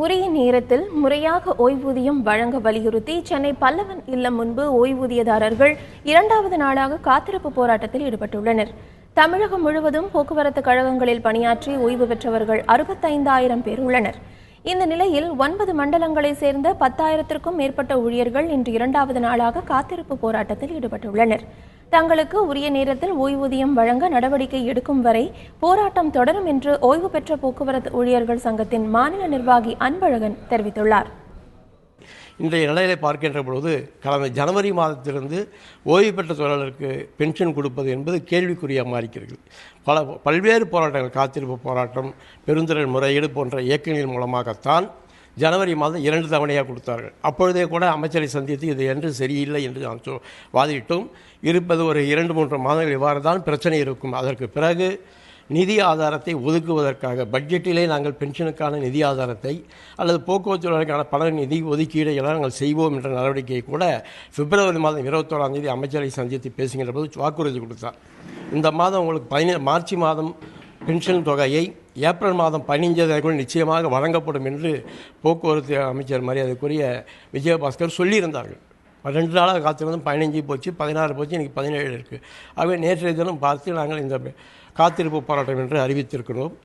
உரிய நேரத்தில் முறையாக ஓய்வூதியம் வழங்க வலியுறுத்தி சென்னை பல்லவன் இல்லம் முன்பு ஓய்வூதியதாரர்கள் இரண்டாவது நாளாக காத்திருப்பு போராட்டத்தில் ஈடுபட்டுள்ளனர். தமிழகம் முழுவதும் போக்குவரத்து கழகங்களில் பணியாற்றி ஓய்வு பெற்றவர்கள் 65,000 பேர் உள்ளனர். இந்த நிலையில் 9 மண்டலங்களை சேர்ந்த 10,000க்கும் மேற்பட்ட ஊழியர்கள் இன்று இரண்டாவது நாளாக காத்திருப்பு போராட்டத்தில் ஈடுபட்டுள்ளனர். தங்களுக்கு உரிய நேரத்தில் ஓய்வூதியம் வழங்க நடவடிக்கை எடுக்கும் வரை போராட்டம் தொடரும் என்று ஓய்வு பெற்ற போக்குவரத்து ஊழியர்கள் சங்கத்தின் மாநில நிர்வாகி அன்பழகன் தெரிவித்துள்ளார். இன்றைய நிலையை பார்க்கின்ற பொழுது கடந்த ஜனவரி மாதத்திலிருந்து ஓய்வு பெற்ற தொழிலாளருக்கு பென்ஷன் கொடுப்பது என்பது கேள்விக்குறியாக மாறிக்கிறது. பல்வேறு போராட்டங்கள், காத்திருப்பு போராட்டம், பெருந்திரள் முறையீடு போன்ற இயக்கங்களின் மூலமாகத்தான் ஜனவரி மாதம் 2 தவணையாக கொடுத்தார்கள். அப்பொழுதே கூட அமைச்சரை சந்தித்து இது என்று சரியில்லை என்று நாம் வாதிட்டோம். இருப்பது ஒரு 2-3 மாதங்கள் இவ்வாறு தான் பிரச்சனை இருக்கும். அதற்கு பிறகு நிதி ஆதாரத்தை ஒதுக்குவதற்காக பட்ஜெட்டிலே நாங்கள் பென்ஷனுக்கான நிதி ஆதாரத்தை அல்லது போக்குவரத்து தொழிலாளர்களுக்கான பல நிதி ஒதுக்கீடு எல்லாம் நாங்கள் செய்வோம் என்ற நடவடிக்கையை கூட பிப்ரவரி மாதம் 21ஆம் தேதி அமைச்சரை சந்தித்து பேசுகின்ற போது வாக்குறுதி கொடுத்தார். இந்த மாதம் உங்களுக்கு மார்ச் மாதம் பென்ஷன் தொகையை ஏப்ரல் மாதம் 15 தேதிக்குள் நிச்சயமாக வழங்கப்படும் என்று போக்குவரத்து அமைச்சர் மரியாதைக்குரிய விஜயபாஸ்கர் சொல்லியிருந்தார்கள். 2 நாளாக காத்திருந்தோம். 15 போச்சு, 16 போச்சு, இன்றைக்கி 17 இருக்குது. ஆகவே நேற்றைய தினம் பார்த்து நாங்கள் இந்த காத்திருப்பு போராட்டம் என்று அறிவித்திருக்கிறோம்.